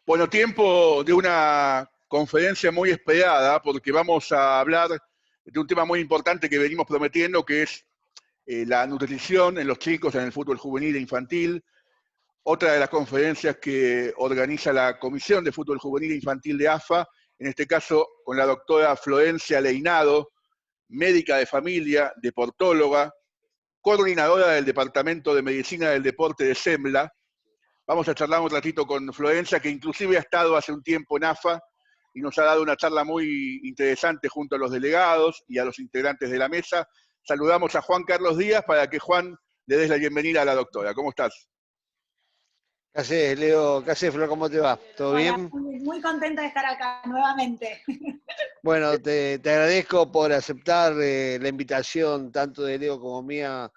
Bueno, tiempo de una conferencia muy esperada, porque vamos a hablar de un tema muy importante que venimos prometiendo, que es la nutrición en los chicos en el fútbol juvenil e infantil. Otra de las conferencias que organiza la Comisión de Fútbol Juvenil e Infantil de AFA, en este caso con la doctora Florencia Leinado, médica de familia, deportóloga, coordinadora del Departamento de Medicina del Deporte de SEMLA. Vamos a charlar un ratito con Florencia, que inclusive ha estado hace un tiempo en AFA y nos ha dado una charla muy interesante junto a los delegados y a los integrantes de la mesa. Saludamos a Juan Carlos Díaz para que Juan le des la bienvenida a la doctora. ¿Cómo estás? ¿Qué haces, Leo? ¿Qué haces, Flor? ¿Cómo te va? ¿Todo Hola, bien? muy contenta de estar acá nuevamente. Bueno, te agradezco por aceptar la invitación, tanto de Leo como mía,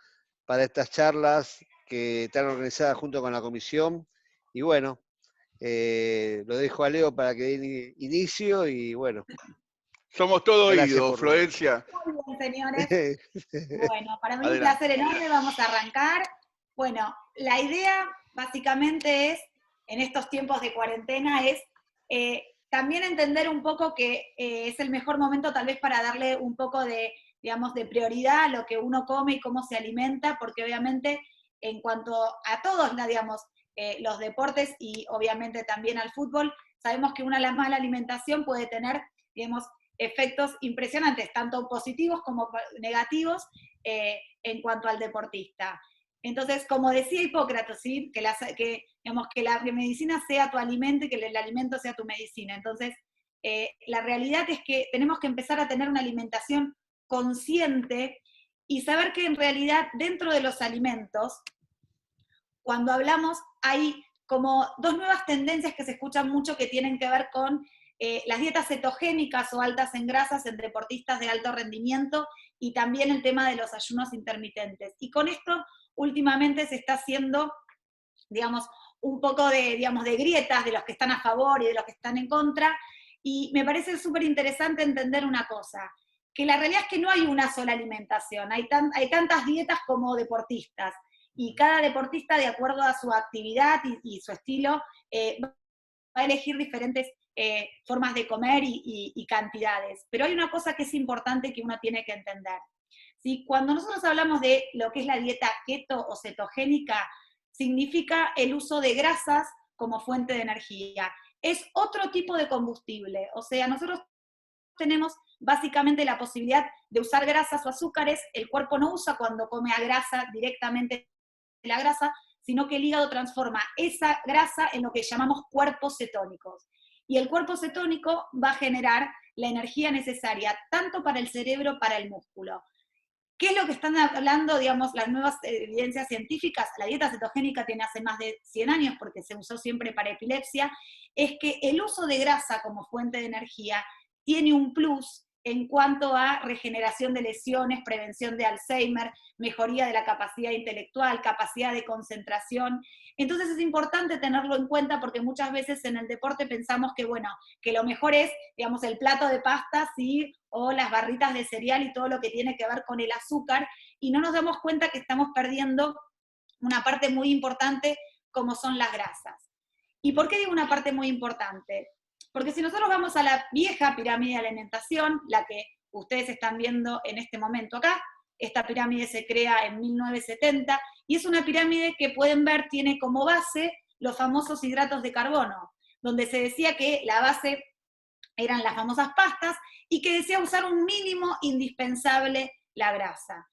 para estas charlas que están organizadas junto con la comisión. Y bueno, lo dejo a Leo para que dé inicio y bueno. Somos todo Gracias oídos, por... Florencia. Muy bien, señores. Bueno, para mí un Adelante. placer enorme, vamos a arrancar. Bueno, la idea básicamente es, en estos tiempos de cuarentena, es también entender un poco que es el mejor momento tal vez para darle un poco de, digamos, de prioridad a lo que uno come y cómo se alimenta, porque obviamente en cuanto a todos, digamos, los deportes y obviamente también al fútbol, sabemos que una mala alimentación puede tener, digamos, efectos impresionantes, tanto positivos como negativos, en cuanto al deportista. Entonces, como decía Hipócrates, ¿sí? Digamos, que la medicina sea tu alimento y que el alimento sea tu medicina. Entonces, la realidad es que tenemos que empezar a tener una alimentación consciente y saber que en realidad dentro de los alimentos, cuando hablamos, hay como dos nuevas tendencias que se escuchan mucho que tienen que ver con las dietas cetogénicas o altas en grasas en deportistas de alto rendimiento y también el tema de los ayunos intermitentes. Y con esto últimamente se está haciendo, digamos, un poco de, digamos, de grietas de los que están a favor y de los que están en contra, y me parece súper interesante entender una cosa, que la realidad es que no hay una sola alimentación, hay tantas dietas como deportistas, y cada deportista, de acuerdo a su actividad y su estilo, va a elegir diferentes formas de comer y cantidades. Pero hay una cosa que es importante que uno tiene que entender. ¿Sí? Cuando nosotros hablamos de lo que es la dieta keto o cetogénica, significa el uso de grasas como fuente de energía. Es otro tipo de combustible, o sea, nosotros tenemos básicamente la posibilidad de usar grasas o azúcares, el cuerpo no usa cuando come a grasa directamente la grasa, sino que el hígado transforma esa grasa en lo que llamamos cuerpos cetónicos. Y el cuerpo cetónico va a generar la energía necesaria tanto para el cerebro como para el músculo. ¿Qué es lo que están hablando, digamos, las nuevas evidencias científicas? La dieta cetogénica tiene hace más de 100 años, porque se usó siempre para epilepsia, es que el uso de grasa como fuente de energía tiene un plus en cuanto a regeneración de lesiones, prevención de Alzheimer, mejoría de la capacidad intelectual, capacidad de concentración. Entonces es importante tenerlo en cuenta porque muchas veces en el deporte pensamos que, bueno, que lo mejor es, digamos, el plato de pasta, ¿sí? O las barritas de cereal y todo lo que tiene que ver con el azúcar, y no nos damos cuenta que estamos perdiendo una parte muy importante como son las grasas. ¿Y por qué digo una parte muy importante? Porque si nosotros vamos a la vieja pirámide de alimentación, la que ustedes están viendo en este momento acá, esta pirámide se crea en 1970, y es una pirámide que pueden ver tiene como base los famosos hidratos de carbono, donde se decía que la base eran las famosas pastas, y que decía usar un mínimo indispensable la grasa.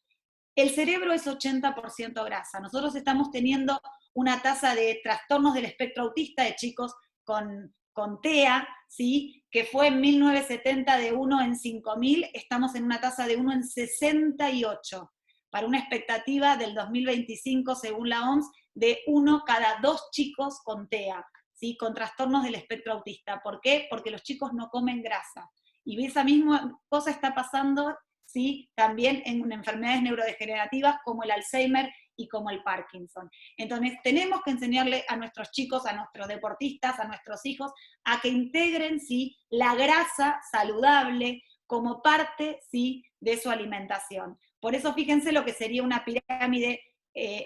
El cerebro es 80% grasa. Nosotros estamos teniendo una tasa de trastornos del espectro autista de chicos con TEA, ¿sí? Que fue en 1970 de 1 en 5.000, estamos en una tasa de 1 en 68, para una expectativa del 2025, según la OMS, de 1 cada 2 chicos con TEA, ¿sí? Con trastornos del espectro autista. ¿Por qué? Porque los chicos no comen grasa. Y esa misma cosa está pasando, ¿sí? También en enfermedades neurodegenerativas como el Alzheimer y como el Parkinson. Entonces tenemos que enseñarle a nuestros chicos, a nuestros deportistas, a nuestros hijos, a que integren, ¿sí? La grasa saludable como parte, ¿sí? De su alimentación. Por eso fíjense lo que sería una pirámide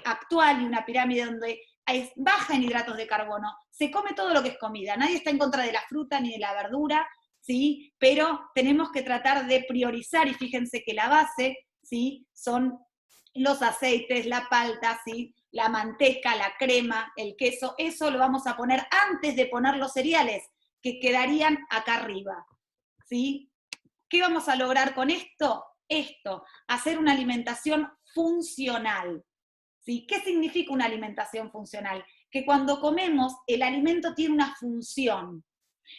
actual y una pirámide donde es baja en hidratos de carbono, se come todo lo que es comida, nadie está en contra de la fruta ni de la verdura, ¿sí? Pero tenemos que tratar de priorizar, y fíjense que la base, ¿sí? Son los aceites, la palta, ¿sí? La manteca, la crema, el queso, eso lo vamos a poner antes de poner los cereales, que quedarían acá arriba, ¿sí? ¿Qué vamos a lograr con esto? Esto, hacer una alimentación funcional, ¿sí? ¿Qué significa una alimentación funcional? Que cuando comemos, el alimento tiene una función.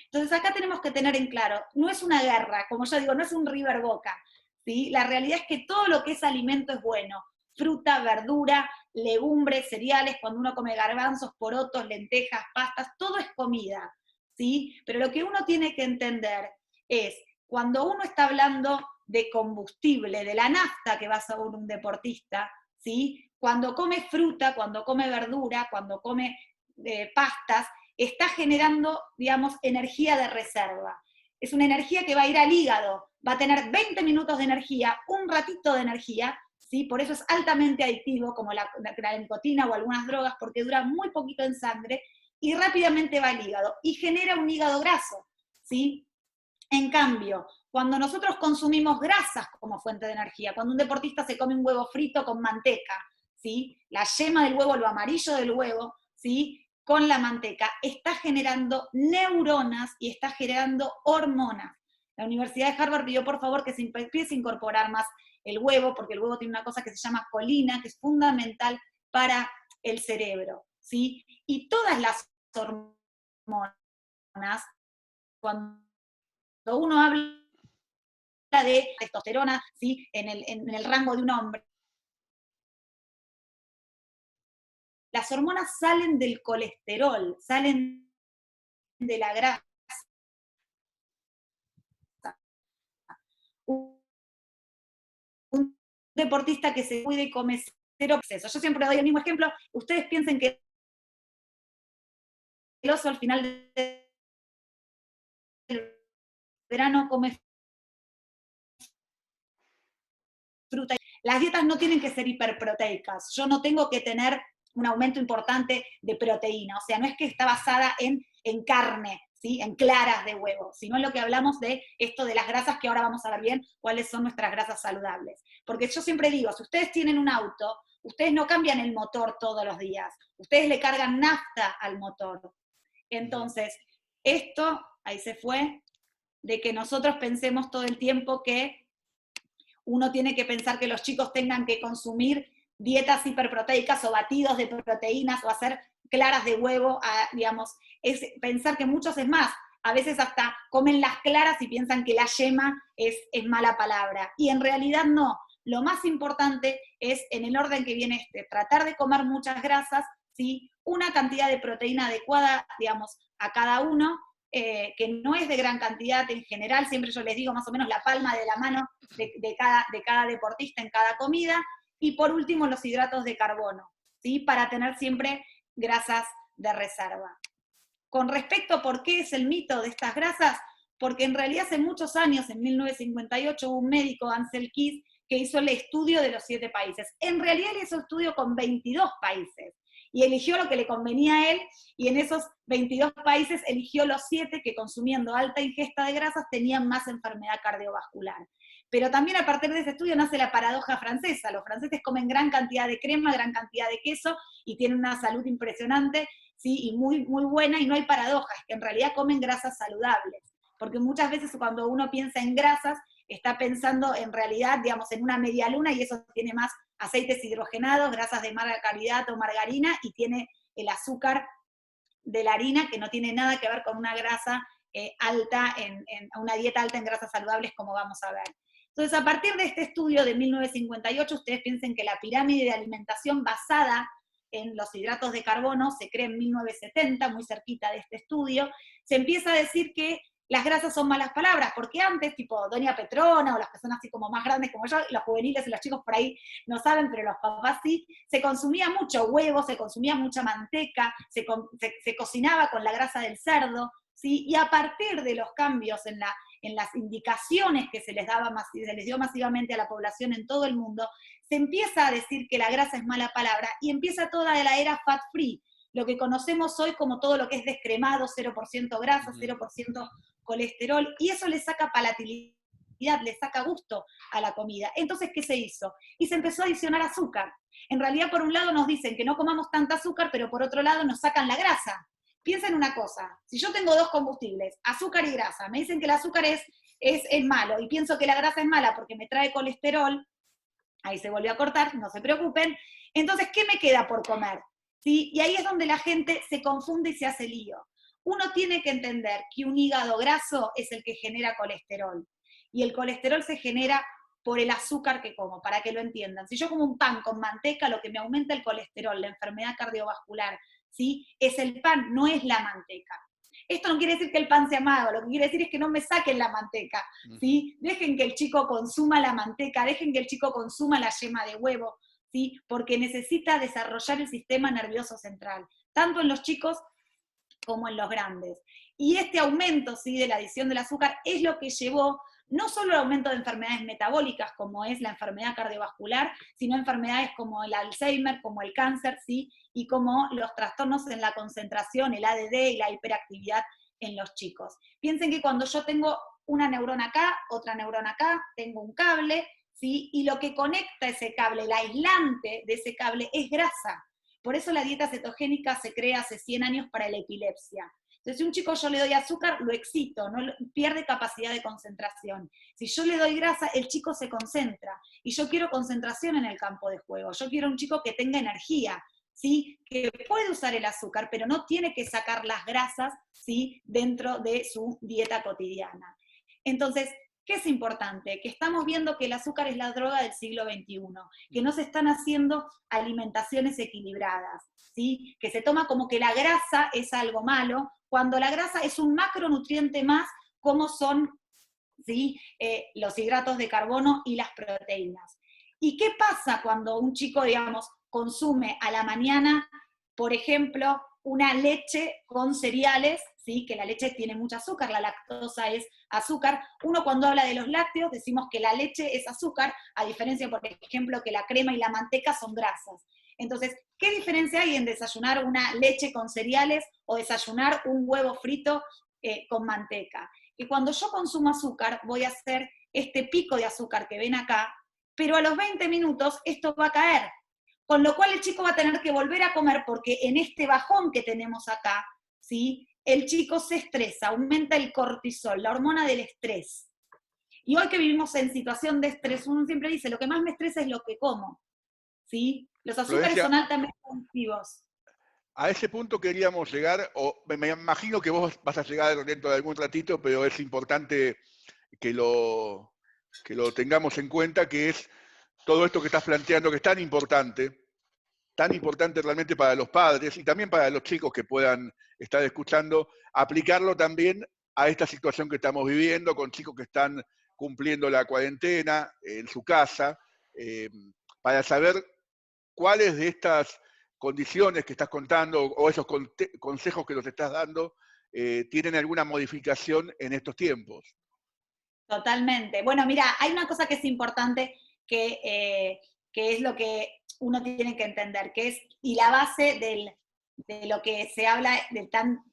Entonces acá tenemos que tener en claro, no es una guerra, como yo digo, no es un River Boca, ¿sí? La realidad es que todo lo que es alimento es bueno, fruta, verdura, legumbres, cereales, cuando uno come garbanzos, porotos, lentejas, pastas, todo es comida, ¿sí? Pero lo que uno tiene que entender es, cuando uno está hablando de combustible, de la nafta que va a ser un deportista, ¿sí? Cuando come fruta, cuando come verdura, cuando come pastas, está generando, digamos, energía de reserva. Es una energía que va a ir al hígado, va a tener 20 minutos de energía, un ratito de energía, ¿sí? Por eso es altamente adictivo, como la nicotina o algunas drogas, porque dura muy poquito en sangre y rápidamente va al hígado y genera un hígado graso, ¿sí? En cambio, cuando nosotros consumimos grasas como fuente de energía, cuando un deportista se come un huevo frito con manteca, ¿sí? La yema del huevo, lo amarillo del huevo, ¿sí? Con la manteca, está generando neuronas y está generando hormonas. La Universidad de Harvard pidió por favor que se empiece a incorporar más el huevo, porque el huevo tiene una cosa que se llama colina, que es fundamental para el cerebro, ¿sí? Y todas las hormonas, cuando uno habla de testosterona, ¿sí? en el rango de un hombre, las hormonas salen del colesterol, salen de la grasa. Un deportista que se cuide y come cero exceso. Yo siempre doy el mismo ejemplo. Ustedes piensen que el oso al final del verano come fruta. Las dietas no tienen que ser hiperproteicas. Yo no tengo que tener un aumento importante de proteína. O sea, no es que está basada en carne, ¿sí? En claras de huevo, sino en lo que hablamos de esto de las grasas, que ahora vamos a ver bien cuáles son nuestras grasas saludables. Porque yo siempre digo, si ustedes tienen un auto, ustedes no cambian el motor todos los días. Ustedes le cargan nafta al motor. Entonces, esto, ahí se fue, de que nosotros pensemos todo el tiempo que uno tiene que pensar que los chicos tengan que consumir dietas hiperproteicas o batidos de proteínas o hacer claras de huevo, digamos, es pensar que muchos es más. A veces hasta comen las claras y piensan que la yema es mala palabra. Y en realidad no. Lo más importante es, en el orden que viene tratar de comer muchas grasas, ¿sí? Una cantidad de proteína adecuada, digamos, a cada uno, que no es de gran cantidad en general, siempre yo les digo más o menos la palma de la mano de cada deportista en cada comida, y por último los hidratos de carbono, ¿sí? Para tener siempre grasas de reserva. Con respecto a por qué es el mito de estas grasas, porque en realidad hace muchos años, en 1958, hubo un médico, Ansel Keys, que hizo el estudio de los 7 países. En realidad él hizo estudio con 22 países, y eligió lo que le convenía a él, y en esos 22 países eligió los 7 que consumiendo alta ingesta de grasas tenían más enfermedad cardiovascular. Pero también a partir de ese estudio nace la paradoja francesa. Los franceses comen gran cantidad de crema, gran cantidad de queso, y tienen una salud impresionante, ¿sí? Y muy, muy buena, y no hay paradojas, que en realidad comen grasas saludables. Porque muchas veces cuando uno piensa en grasas, está pensando en realidad, digamos, en una media luna, y eso tiene más aceites hidrogenados, grasas de mala calidad o margarina, y tiene el azúcar de la harina, que no tiene nada que ver con una grasa alta, una dieta alta en grasas saludables, como vamos a ver. Entonces, a partir de este estudio de 1958, ustedes piensen que la pirámide de alimentación basada en los hidratos de carbono se crea en 1970, muy cerquita de este estudio. Se empieza a decir que las grasas son malas palabras, porque antes, tipo Doña Petrona, o las personas así como más grandes como yo, los juveniles y los chicos por ahí no saben, pero los papás sí, se consumía mucho huevo, se consumía mucha manteca, se cocinaba con la grasa del cerdo, ¿sí? Y a partir de los cambios en las indicaciones que se les dio masivamente a la población en todo el mundo, se empieza a decir que la grasa es mala palabra, y empieza toda la era fat free, lo que conocemos hoy como todo lo que es descremado, 0% grasa, 0% colesterol, y eso le saca palatabilidad, le saca gusto a la comida. Entonces, ¿qué se hizo? Y se empezó a adicionar azúcar. En realidad, por un lado nos dicen que no comamos tanta azúcar, pero por otro lado nos sacan la grasa. Piensa en una cosa, si yo tengo dos combustibles, azúcar y grasa, me dicen que el azúcar es malo, y pienso que la grasa es mala porque me trae colesterol, ahí se volvió a cortar, no se preocupen, entonces, ¿qué me queda por comer? ¿Sí? Y ahí es donde la gente se confunde y se hace lío. Uno tiene que entender que un hígado graso es el que genera colesterol, y el colesterol se genera por el azúcar que como, para que lo entiendan. Si yo como un pan con manteca, lo que me aumenta el colesterol, la enfermedad cardiovascular, ¿sí? Es el pan, no es la manteca. Esto no quiere decir que el pan sea malo, lo que quiere decir es que no me saquen la manteca, ¿sí? Dejen que el chico consuma la manteca, dejen que el chico consuma la yema de huevo, ¿sí? Porque necesita desarrollar el sistema nervioso central, tanto en los chicos como en los grandes. Y este aumento, ¿sí?, de la adición del azúcar es lo que llevó no solo el aumento de enfermedades metabólicas, como es la enfermedad cardiovascular, sino enfermedades como el Alzheimer, como el cáncer, ¿sí?, y como los trastornos en la concentración, el ADD y la hiperactividad en los chicos. Piensen que cuando yo tengo una neurona acá, otra neurona acá, tengo un cable, ¿sí?, y lo que conecta ese cable, el aislante de ese cable, es grasa. Por eso la dieta cetogénica se crea hace 100 años para la epilepsia. Entonces, si a un chico yo le doy azúcar, lo excito, no pierde capacidad de concentración. Si yo le doy grasa, el chico se concentra. Y yo quiero concentración en el campo de juego. Yo quiero un chico que tenga energía, ¿sí?, que puede usar el azúcar, pero no tiene que sacar las grasas, ¿sí?, dentro de su dieta cotidiana. Entonces, ¿qué es importante? Que estamos viendo que el azúcar es la droga del siglo XXI, que no se están haciendo alimentaciones equilibradas, ¿sí?, que se toma como que la grasa es algo malo, cuando la grasa es un macronutriente más, como son, ¿sí?, los hidratos de carbono y las proteínas. ¿Y qué pasa cuando un chico, digamos, consume a la mañana, por ejemplo, una leche con cereales, ¿sí?, que la leche tiene mucho azúcar, la lactosa es azúcar? Uno cuando habla de los lácteos decimos que la leche es azúcar, a diferencia, por ejemplo, que la crema y la manteca son grasas. Entonces, ¿qué diferencia hay en desayunar una leche con cereales o desayunar un huevo frito con manteca? Que cuando yo consumo azúcar voy a hacer este pico de azúcar que ven acá, pero a los 20 minutos esto va a caer. Con lo cual el chico va a tener que volver a comer porque en este bajón que tenemos acá, ¿sí?, el chico se estresa, aumenta el cortisol, la hormona del estrés. Y hoy que vivimos en situación de estrés, uno siempre dice, lo que más me estresa es lo que como, ¿sí? Los azúcares Florencia, son altamente adictivos. a ese punto queríamos llegar, o me imagino que vos vas a llegar dentro de algún ratito, pero es importante que lo tengamos en cuenta, que es todo esto que estás planteando, que es tan importante realmente para los padres y también para los chicos que puedan estar escuchando, aplicarlo también a esta situación que estamos viviendo, con chicos que están cumpliendo la cuarentena en su casa, para saber cuáles de estas condiciones que estás contando o esos consejos que nos estás dando tienen alguna modificación en estos tiempos. Totalmente. Bueno, mira, hay una cosa que es importante que es lo que uno tiene que entender, que es, y la base de lo que se habla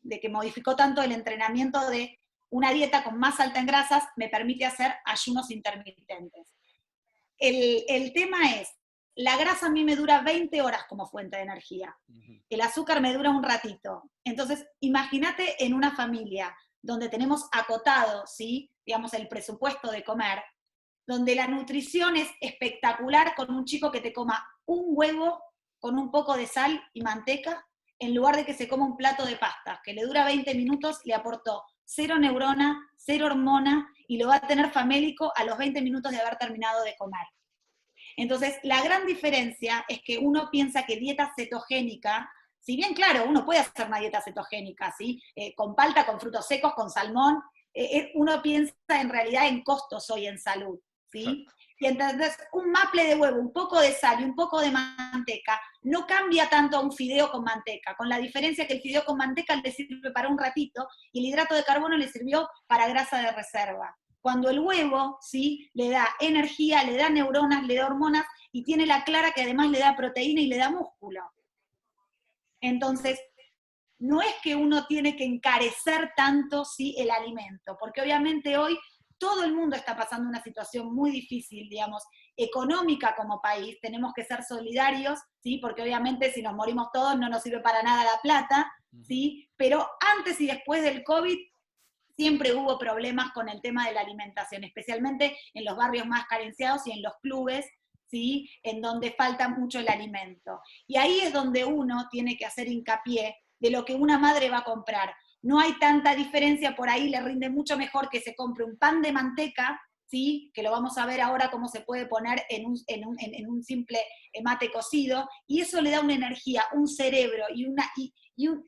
de que modificó tanto el entrenamiento de una dieta con más alta en grasas, me permite hacer ayunos intermitentes. El tema es, la grasa a mí me dura 20 horas como fuente de energía, el azúcar me dura un ratito. Entonces, imagínate en una familia donde tenemos acotado, ¿sí?, digamos, el presupuesto de comer, donde la nutrición es espectacular con un chico que te coma un huevo con un poco de sal y manteca, en lugar de que se coma un plato de pastas, que le dura 20 minutos, le aportó 0 neurona, 0 hormona, y lo va a tener famélico a los 20 minutos de haber terminado de comer. Entonces, la gran diferencia es que uno piensa que dieta cetogénica, si bien, claro, uno puede hacer una dieta cetogénica, ¿sí?, con palta, con frutos secos, con salmón, uno piensa en realidad en costos hoy en salud, ¿sí? Exacto. Y entonces un maple de huevo, un poco de sal y un poco de manteca, no cambia tanto a un fideo con manteca, con la diferencia que el fideo con manteca le sirve para un ratito y el hidrato de carbono le sirvió para grasa de reserva. Cuando el huevo, ¿sí?, le da energía, le da neuronas, le da hormonas y tiene la clara que además le da proteína y le da músculo. Entonces, no es que uno tiene que encarecer tanto, ¿sí?, el alimento, porque obviamente hoy todo el mundo está pasando una situación muy difícil, digamos, económica como país, tenemos que ser solidarios, ¿sí?, porque obviamente si nos morimos todos no nos sirve para nada la plata, ¿sí?, pero antes y después del COVID siempre hubo problemas con el tema de la alimentación, especialmente en los barrios más carenciados y en los clubes, ¿sí?, en donde falta mucho el alimento. Y ahí es donde uno tiene que hacer hincapié de lo que una madre va a comprar. No hay tanta diferencia, por ahí le rinde mucho mejor que se compre un pan de manteca, ¿sí?, que lo vamos a ver ahora cómo se puede poner en un simple mate cocido, y eso le da una energía, un cerebro y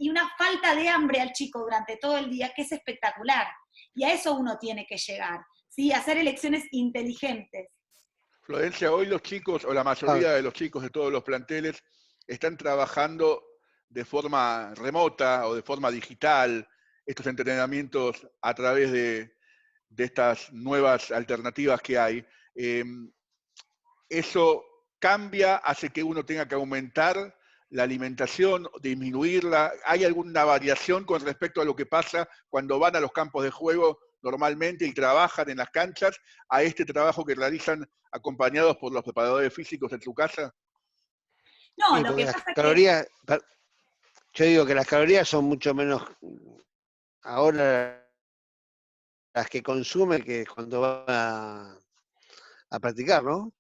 una falta de hambre al chico durante todo el día que es espectacular. Y a eso uno tiene que llegar, ¿sí?, hacer elecciones inteligentes. Florencia, hoy los chicos, o la mayoría de los chicos de todos los planteles, están trabajando de forma remota o de forma digital, estos entrenamientos a través de estas nuevas alternativas que hay. Eso cambia, hace que uno tenga que aumentar la alimentación, disminuirla. ¿Hay alguna variación con respecto a lo que pasa cuando van a los campos de juego normalmente y trabajan en las canchas, a este trabajo que realizan acompañados por los preparadores físicos en su casa? No, Sí, lo que porque las pasa es que calorías, yo digo que las calorías son mucho menos ahora las que consume que cuando va a practicar, ¿no?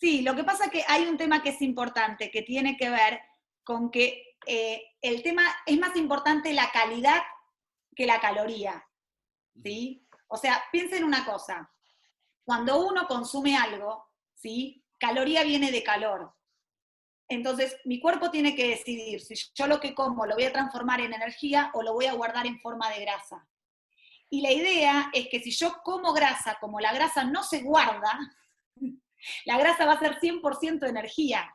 sí, lo que pasa es que hay un tema que es importante, que tiene que ver con que el tema es más importante la calidad que la caloría, ¿sí? O sea, piensen una cosa, cuando uno consume algo, ¿sí?, caloría viene de calor. Entonces, mi cuerpo tiene que decidir si yo lo que como lo voy a transformar en energía o lo voy a guardar en forma de grasa. Y la idea es que si yo como grasa, como la grasa no se guarda, la grasa va a ser 100% energía.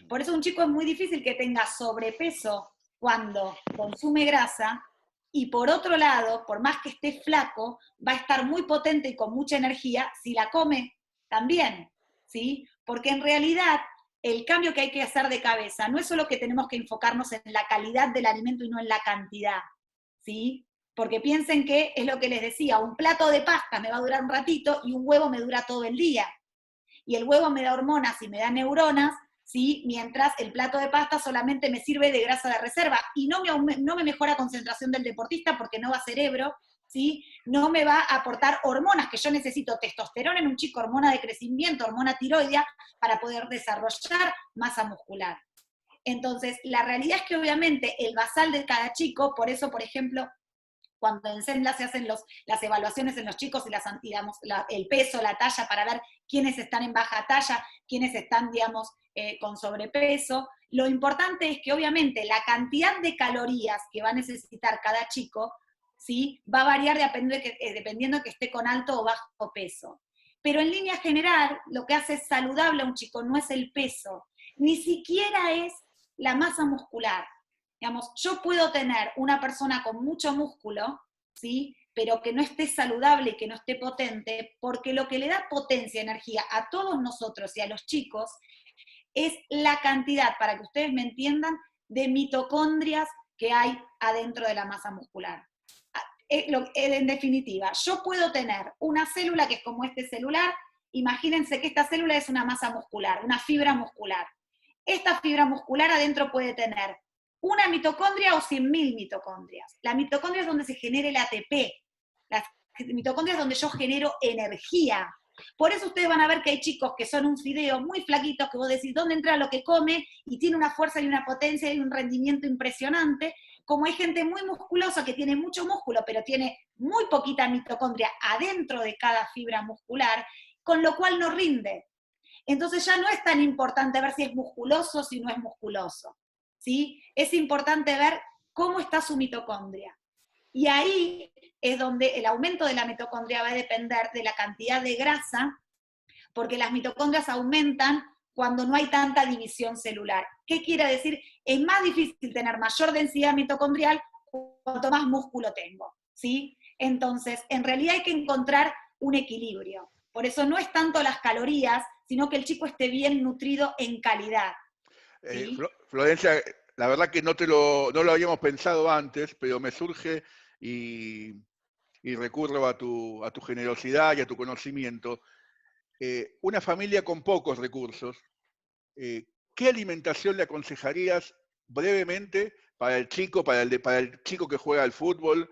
Por eso un chico es muy difícil que tenga sobrepeso cuando consume grasa, y por otro lado, por más que esté flaco, va a estar muy potente y con mucha energía si la come también, ¿sí? Porque en realidad el cambio que hay que hacer de cabeza no es solo que tenemos que enfocarnos en la calidad del alimento y no en la cantidad, ¿sí? Porque piensen que es lo que les decía, un plato de pasta me va a durar un ratito y un huevo me dura todo el día. Y el huevo me da hormonas y me da neuronas, ¿sí?, mientras el plato de pasta solamente me sirve de grasa de reserva y no me mejora la concentración del deportista porque no va a cerebro, ¿sí?, no me va a aportar hormonas, que yo necesito testosterona en un chico, hormona de crecimiento, hormona tiroidea, para poder desarrollar masa muscular. Entonces, la realidad es que obviamente el basal de cada chico, por eso, por ejemplo, cuando en SEMLA se hacen las evaluaciones en los chicos y digamos, el peso, la talla, para ver quiénes están en baja talla, quiénes están, digamos, con sobrepeso. Lo importante es que obviamente la cantidad de calorías que va a necesitar cada chico, ¿sí?, va a variar dependiendo de que esté con alto o bajo peso. Pero en línea general, lo que hace saludable a un chico no es el peso, ni siquiera es la masa muscular. Digamos, yo puedo tener una persona con mucho músculo, ¿sí?, pero que no esté saludable y que no esté potente, porque lo que le da potencia, energía a todos nosotros y a los chicos es la cantidad, para que ustedes me entiendan, de mitocondrias que hay adentro de la masa muscular. En definitiva, yo puedo tener una célula que es como este celular, imagínense que esta célula es una masa muscular, una fibra muscular. Esta fibra muscular adentro puede tener una mitocondria o 100.000 mitocondrias. La mitocondria es donde se genera el ATP. La mitocondria es donde yo genero energía. Por eso ustedes van a ver que hay chicos que son un fideo muy flaquitos, que vos decís, ¿dónde entra lo que come? Y tiene una fuerza y una potencia y un rendimiento impresionante. Como hay gente muy musculosa que tiene mucho músculo, pero tiene muy poquita mitocondria adentro de cada fibra muscular, con lo cual no rinde. Entonces ya no es tan importante ver si es musculoso o si no es musculoso, ¿sí? Es importante ver cómo está su mitocondria. Y ahí es donde el aumento de la mitocondria va a depender de la cantidad de grasa, porque las mitocondrias aumentan cuando no hay tanta división celular. ¿Qué quiere decir? Es más difícil tener mayor densidad mitocondrial cuanto más músculo tengo, ¿sí? Entonces, en realidad hay que encontrar un equilibrio. Por eso no es tanto las calorías, sino que el chico esté bien nutrido en calidad, ¿sí? Florencia, la verdad que no lo habíamos pensado antes, pero me surge y recurro a tu generosidad y a tu conocimiento. Una familia con pocos recursos, ¿qué alimentación le aconsejarías brevemente para el chico, para el chico que juega al fútbol,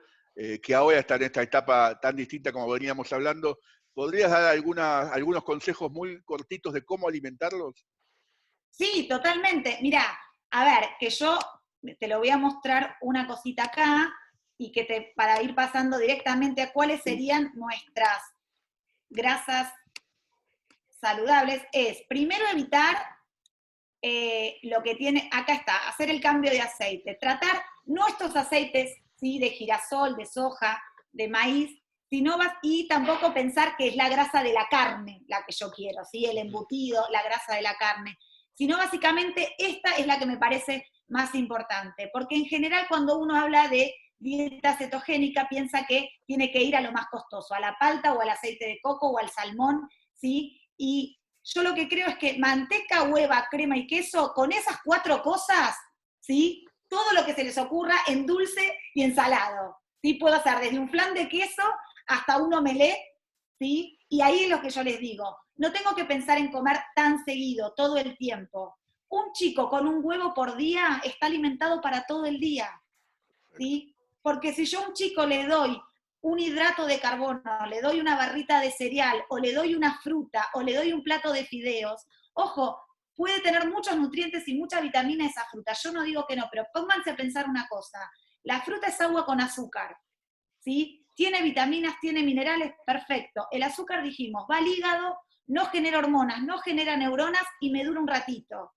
que ahora está en esta etapa tan distinta como veníamos hablando? ¿Podrías dar algunos consejos muy cortitos de cómo alimentarlos? Sí, totalmente. Mira, a ver, que yo te lo voy a mostrar una cosita acá y para ir pasando directamente a cuáles serían nuestras grasas saludables, es primero evitar lo que tiene, acá está, hacer el cambio de aceite, tratar nuestros aceites, ¿sí? De girasol, de soja, de maíz, y tampoco pensar que es la grasa de la carne la que yo quiero, ¿sí? El embutido, la grasa de la carne, sino básicamente esta es la que me parece más importante, porque en general cuando uno habla de dieta cetogénica piensa que tiene que ir a lo más costoso, a la palta o al aceite de coco o al salmón, ¿sí? Y yo lo que creo es que manteca, hueva, crema y queso, con esas 4 cosas, ¿sí? Todo lo que se les ocurra en dulce y en salado, ¿sí? Puedo hacer desde un flan de queso hasta un omelette, ¿sí? Y ahí es lo que yo les digo, no tengo que pensar en comer tan seguido, todo el tiempo. Un chico con un huevo por día está alimentado para todo el día, ¿sí? Porque si yo a un chico le doy un hidrato de carbono, le doy una barrita de cereal, o le doy una fruta, o le doy un plato de fideos, ojo, puede tener muchos nutrientes y mucha vitamina esa fruta, yo no digo que no, pero pónganse a pensar una cosa, la fruta es agua con azúcar, ¿sí? Tiene vitaminas, tiene minerales, perfecto. El azúcar, dijimos, va al hígado, no genera hormonas, no genera neuronas y me dura un ratito.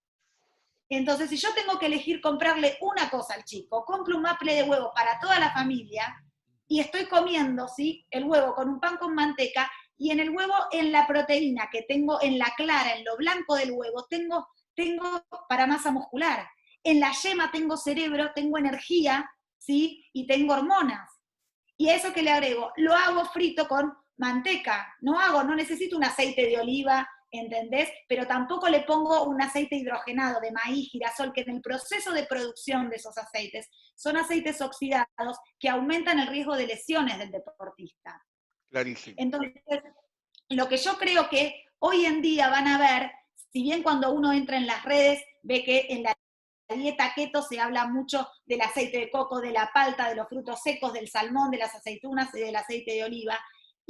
Entonces, si yo tengo que elegir comprarle una cosa al chico, compro un maple de huevo para toda la familia y estoy comiendo, ¿sí? El huevo con un pan con manteca y en el huevo, en la proteína que tengo en la clara, en lo blanco del huevo, tengo para masa muscular. En la yema tengo cerebro, tengo energía, ¿sí? Y tengo hormonas. Y a eso que le agrego, lo hago frito con manteca. No necesito un aceite de oliva, ¿entendés? Pero tampoco le pongo un aceite hidrogenado de maíz, girasol, que en el proceso de producción de esos aceites son aceites oxidados que aumentan el riesgo de lesiones del deportista. Clarísimo. Entonces, lo que yo creo que hoy en día van a ver, si bien cuando uno entra en las redes ve que en la dieta keto se habla mucho del aceite de coco, de la palta, de los frutos secos, del salmón, de las aceitunas y del aceite de oliva,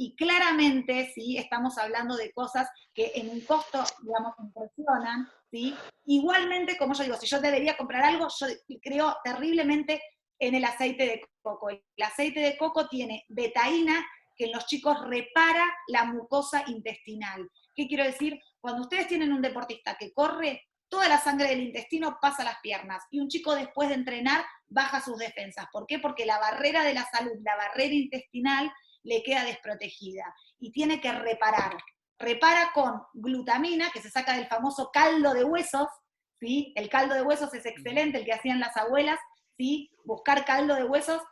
y claramente, ¿sí? Estamos hablando de cosas que en un costo, digamos, impresionan, ¿sí? Igualmente, como yo digo, si yo debería comprar algo, yo creo terriblemente en el aceite de coco. El aceite de coco tiene betaína, que en los chicos repara la mucosa intestinal. ¿Qué quiero decir? Cuando ustedes tienen un deportista que corre, toda la sangre del intestino pasa a las piernas, y un chico después de entrenar baja sus defensas. ¿Por qué? Porque la barrera de la salud, la barrera intestinal, le queda desprotegida y tiene que reparar. Repara con glutamina, que se saca del famoso caldo de huesos, ¿sí? El caldo de huesos es excelente, el que hacían las abuelas, ¿sí? Buscar caldo de huesos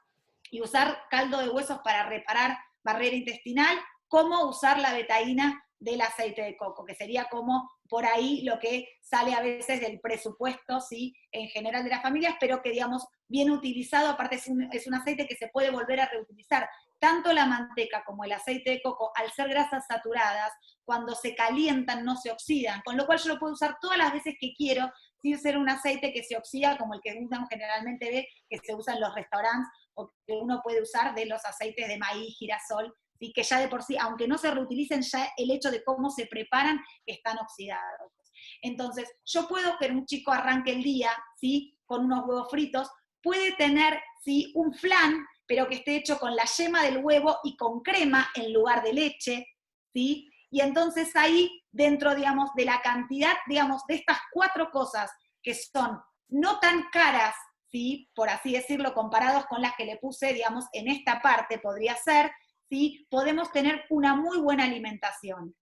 y usar caldo de huesos para reparar barrera intestinal, como usar la betaína del aceite de coco, que sería como por ahí lo que sale a veces del presupuesto, ¿sí? En general de las familias, pero que, digamos, bien utilizado, aparte es un aceite que se puede volver a reutilizar. Tanto la manteca como el aceite de coco, al ser grasas saturadas, cuando se calientan no se oxidan, con lo cual yo lo puedo usar todas las veces que quiero, sin ser un aceite que se oxida, como el que uno generalmente ve que se usa en los restaurantes, o que uno puede usar de los aceites de maíz, girasol, ¿sí? Que ya de por sí, aunque no se reutilicen, ya el hecho de cómo se preparan, están oxidados. Entonces, yo puedo que un chico arranque el día, ¿sí? Con unos huevos fritos, puede tener, ¿sí? Un flan, pero que esté hecho con la yema del huevo y con crema en lugar de leche, ¿sí? Y entonces ahí, dentro, digamos, de la cantidad, digamos, de estas 4 cosas que son no tan caras, ¿sí? Por así decirlo, comparados con las que le puse, digamos, en esta parte podría ser, ¿sí? Podemos tener una muy buena alimentación.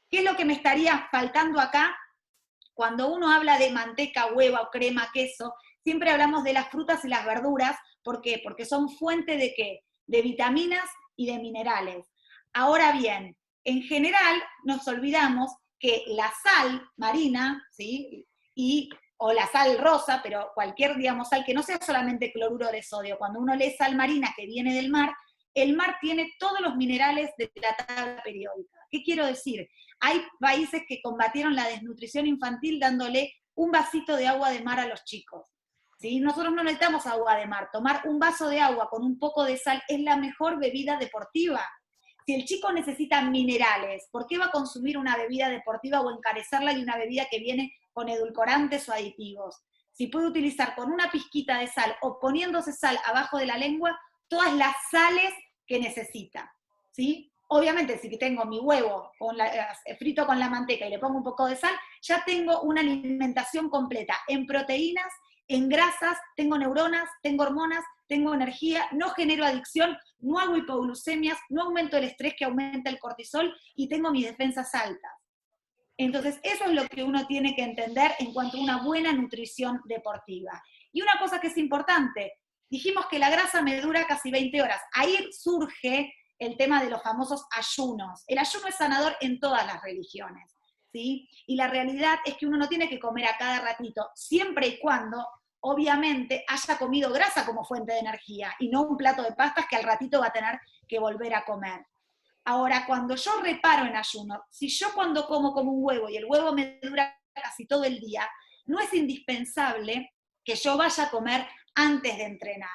¿Qué es lo que me estaría faltando acá? Cuando uno habla de manteca, huevo, crema, queso, siempre hablamos de las frutas y las verduras. ¿Por qué? Porque son fuente de ¿qué? De vitaminas y de minerales. Ahora bien, en general nos olvidamos que la sal marina, ¿sí? Y o la sal rosa, pero cualquier, digamos, sal que no sea solamente cloruro de sodio. Cuando uno lee sal marina que viene del mar, el mar tiene todos los minerales de la tabla periódica. ¿Qué quiero decir? Hay países que combatieron la desnutrición infantil dándole un vasito de agua de mar a los chicos. ¿Sí? Nosotros no necesitamos agua de mar. Tomar un vaso de agua con un poco de sal es la mejor bebida deportiva. Si el chico necesita minerales, ¿por qué va a consumir una bebida deportiva o encarecerla de una bebida que viene con edulcorantes o aditivos? Si puede utilizar con una pizquita de sal o poniéndose sal abajo de la lengua todas las sales que necesita, ¿sí? Obviamente, si tengo mi huevo frito con la manteca y le pongo un poco de sal, ya tengo una alimentación completa en proteínas, en grasas, tengo neuronas, tengo hormonas, tengo energía, no genero adicción, no hago hipoglucemias, no aumento el estrés que aumenta el cortisol y tengo mis defensas altas. Entonces, eso es lo que uno tiene que entender en cuanto a una buena nutrición deportiva. Y una cosa que es importante, dijimos que la grasa me dura casi 20 horas. Ahí surge el tema de los famosos ayunos. El ayuno es sanador en todas las religiones, ¿sí? Y la realidad es que uno no tiene que comer a cada ratito, siempre y cuando, obviamente, haya comido grasa como fuente de energía, y no un plato de pastas que al ratito va a tener que volver a comer. Ahora, cuando yo reparo en ayuno, si yo cuando como un huevo y el huevo me dura casi todo el día, no es indispensable que yo vaya a comer antes de entrenar.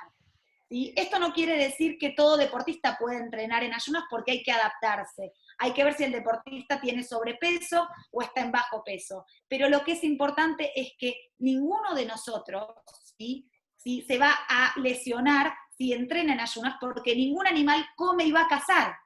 ¿Sí? Esto no quiere decir que todo deportista puede entrenar en ayunas porque hay que adaptarse. Hay que ver si el deportista tiene sobrepeso o está en bajo peso. Pero lo que es importante es que ninguno de nosotros, ¿sí? ¿Sí? Se va a lesionar si entrena en ayunas porque ningún animal come y va a cazar.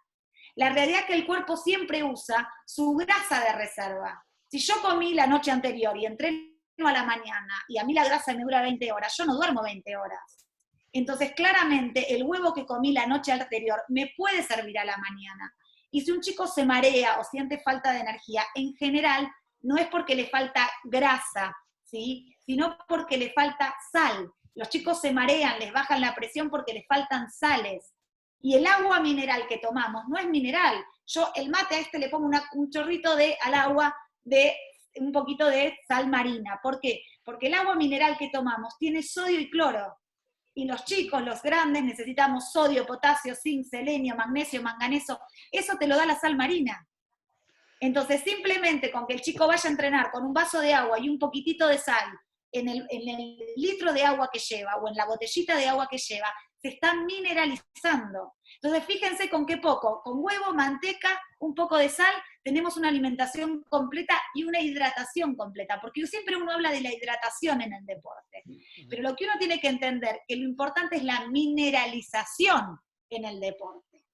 La realidad es que el cuerpo siempre usa su grasa de reserva. Si yo comí la noche anterior y entreno a la mañana y a mí la grasa me dura 20 horas, yo no duermo 20 horas. Entonces, claramente, el huevo que comí la noche anterior me puede servir a la mañana. Y si un chico se marea o siente falta de energía, en general, no es porque le falta grasa, ¿sí? Sino porque le falta sal. Los chicos se marean, les bajan la presión porque les faltan sales. Y el agua mineral que tomamos no es mineral. Yo el mate a este le pongo un chorrito al agua de un poquito de sal marina. ¿Por qué? Porque el agua mineral que tomamos tiene sodio y cloro. Y los chicos, los grandes, necesitamos sodio, potasio, zinc, selenio, magnesio, manganeso. Eso te lo da la sal marina. Entonces, simplemente con que el chico vaya a entrenar con un vaso de agua y un poquitito de sal en el litro de agua que lleva o en la botellita de agua que lleva, se está mineralizando. Entonces, fíjense con qué poco, con huevo, manteca, un poco de sal, tenemos una alimentación completa y una hidratación completa, porque siempre uno habla de la hidratación en el deporte, pero lo que uno tiene que entender que lo importante es la mineralización en el deporte.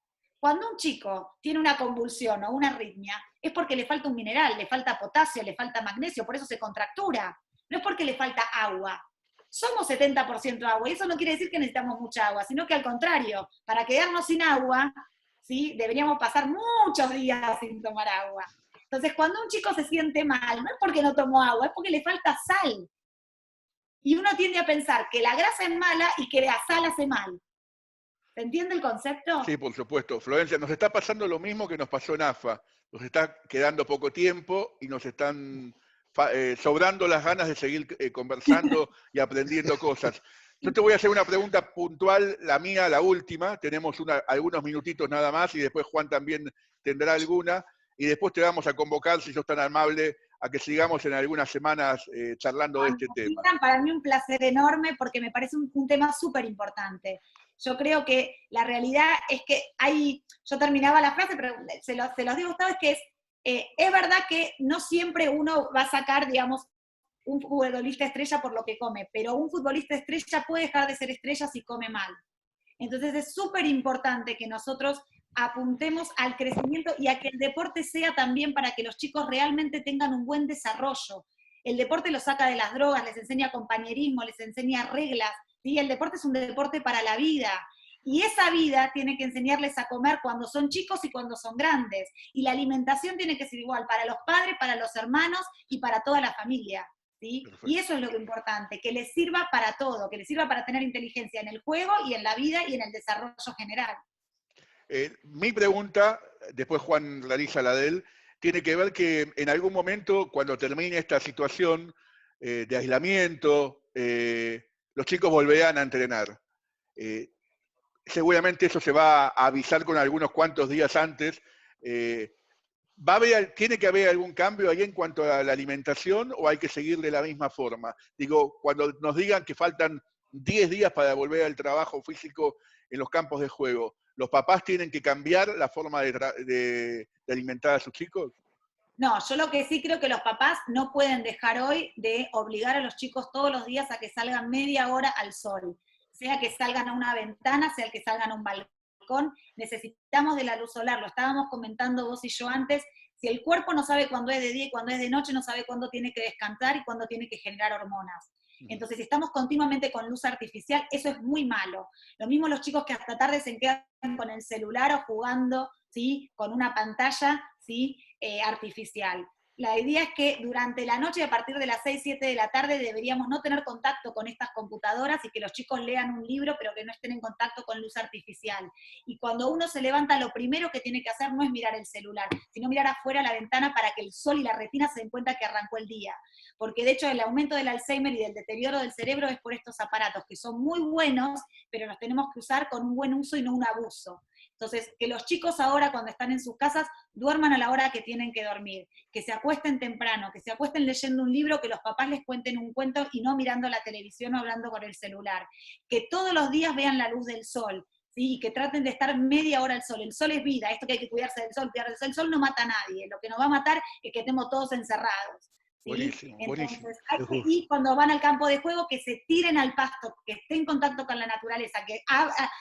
Cuando un chico tiene una convulsión o una arritmia, es porque le falta un mineral, le falta potasio, le falta magnesio, por eso se contractura, no es porque le falta agua. Somos 70% agua, y eso no quiere decir que necesitamos mucha agua, sino que al contrario, para quedarnos sin agua, ¿sí? Deberíamos pasar muchos días sin tomar agua. Entonces, cuando un chico se siente mal, no es porque no tomó agua, es porque le falta sal. Y uno tiende a pensar que la grasa es mala y que la sal hace mal. ¿Se entiende el concepto? Sí, por supuesto. Florencia, nos está pasando lo mismo que nos pasó en AFA. Nos está quedando poco tiempo y nos están sobrando las ganas de seguir conversando y aprendiendo cosas. Yo te voy a hacer una pregunta puntual, la mía, la última. Tenemos algunos minutitos nada más y después Juan también tendrá alguna. Y después te vamos a convocar, si sos tan amable, a que sigamos en algunas semanas charlando de este tema. Para mí un placer enorme porque me parece un tema súper importante. Yo creo que la realidad es que yo terminaba la frase, pero se los digo a ustedes, que es verdad que no siempre uno va a sacar, digamos, un futbolista estrella por lo que come, pero un futbolista estrella puede dejar de ser estrella si come mal. Entonces es súper importante que nosotros apuntemos al crecimiento y a que el deporte sea también para que los chicos realmente tengan un buen desarrollo. El deporte los saca de las drogas, les enseña compañerismo, les enseña reglas, ¿sí? El deporte es un deporte para la vida. Y esa vida tiene que enseñarles a comer cuando son chicos y cuando son grandes. Y la alimentación tiene que ser igual para los padres, para los hermanos y para toda la familia. ¿Sí? Y eso es lo importante, que les sirva para todo, que les sirva para tener inteligencia en el juego y en la vida y en el desarrollo general. Mi pregunta, después Juan realiza la de él, tiene que ver que en algún momento, cuando termine esta situación, de aislamiento, los chicos volverán a entrenar. Seguramente eso se va a avisar con algunos cuantos días antes. ¿Tiene que haber algún cambio ahí en cuanto a la alimentación o hay que seguir de la misma forma? Digo, cuando nos digan que faltan 10 días para volver al trabajo físico en los campos de juego, ¿los papás tienen que cambiar la forma de alimentar a sus chicos? No, yo lo que sí creo que los papás no pueden dejar hoy de obligar a los chicos todos los días a que salgan media hora al sol, sea que salgan a una ventana, sea que salgan a un balcón, necesitamos de la luz solar, lo estábamos comentando vos y yo antes, si el cuerpo no sabe cuándo es de día y cuándo es de noche, no sabe cuándo tiene que descansar y cuándo tiene que generar hormonas. Entonces, si estamos continuamente con luz artificial, eso es muy malo. Lo mismo los chicos que hasta tarde se quedan con el celular o jugando, ¿sí?, con una pantalla, ¿sí?, artificial. La idea es que durante la noche, a partir de las 6, 7 de la tarde, deberíamos no tener contacto con estas computadoras y que los chicos lean un libro, pero que no estén en contacto con luz artificial. Y cuando uno se levanta, lo primero que tiene que hacer no es mirar el celular, sino mirar afuera a la ventana para que el sol y la retina se den cuenta que arrancó el día. Porque de hecho el aumento del Alzheimer y del deterioro del cerebro es por estos aparatos, que son muy buenos, pero los tenemos que usar con un buen uso y no un abuso. Entonces, que los chicos ahora, cuando están en sus casas, duerman a la hora que tienen que dormir, que se acuesten temprano, que se acuesten leyendo un libro, que los papás les cuenten un cuento y no mirando la televisión o hablando con el celular, que todos los días vean la luz del sol, ¿sí? Y que traten de estar media hora al sol. El sol es vida, esto que hay que cuidarse del sol, el sol no mata a nadie, lo que nos va a matar es que estemos todos encerrados. ¿Sí? Buenísimo, Entonces, buenísimo. y cuando van al campo de juego, que se tiren al pasto, que estén en contacto con la naturaleza, que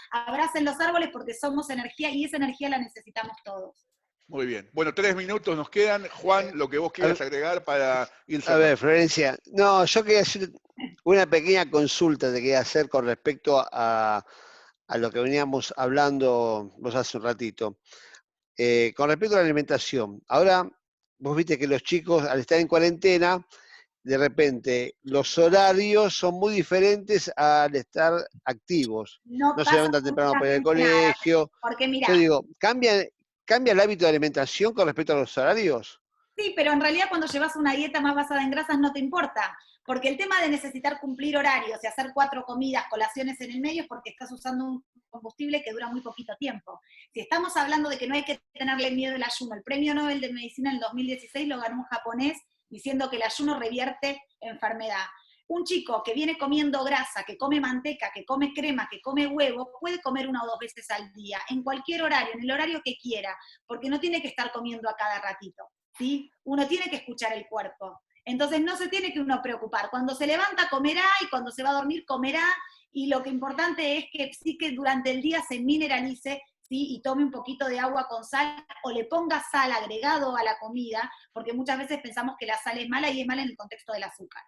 abracen los árboles porque somos energía y esa energía la necesitamos todos. Muy bien. Bueno, 3 minutos nos quedan. Juan, lo que vos quieras agregar para ir cerrando. A ver, Florencia, no, yo quería hacer una pequeña consulta, te quería hacer con respecto a lo que veníamos hablando vos hace un ratito. Con respecto a la alimentación, ahora vos viste que los chicos al estar en cuarentena, de repente los horarios son muy diferentes al estar activos. No No se pasa levantan temprano para ir al absolutamente nada, colegio. porque mira, Yo digo, ¿cambia el hábito de alimentación con respecto a los horarios? sí, pero en realidad cuando llevas una dieta más basada en grasas no te importa, porque el tema de necesitar cumplir horarios y hacer 4 comidas, colaciones en el medio es porque estás usando un combustible que dura muy poquito tiempo. Si estamos hablando de que no hay que tenerle miedo al ayuno, el premio Nobel de Medicina en el 2016 lo ganó un japonés diciendo que el ayuno revierte enfermedad. Un chico que viene comiendo grasa, que come manteca, que come crema, que come huevo, puede comer 1 o 2 veces al día, en cualquier horario, en el horario que quiera, porque no tiene que estar comiendo a cada ratito. ¿Sí? Uno tiene que escuchar el cuerpo. Entonces no se tiene que uno preocupar. Cuando se levanta comerá y cuando se va a dormir comerá, y lo que importante es que sí que durante el día se mineralice, ¿sí? Y tome un poquito de agua con sal o le ponga sal agregado a la comida, porque muchas veces pensamos que la sal es mala y es mala en el contexto del azúcar.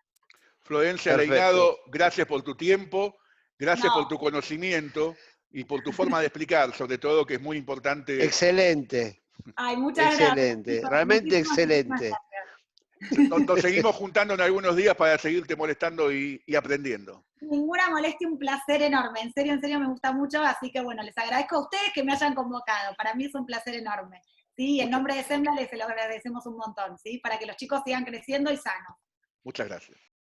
Florencia Perfecto. Leinado, gracias por tu tiempo, gracias No. por tu conocimiento y por tu forma de explicar, sobre todo, que es muy importante. Excelente. Ay, muchas Excelente, gracias. realmente Muchísimas excelente. gracias. Nos seguimos juntando en algunos días para seguirte molestando y aprendiendo. Ninguna molestia, un placer enorme. En serio me gusta mucho, así que bueno, les agradezco a ustedes que me hayan convocado. Para mí es un placer enorme. Sí, en nombre de Sembla les lo agradecemos un montón, ¿sí? Para que los chicos sigan creciendo y sanos. Muchas gracias.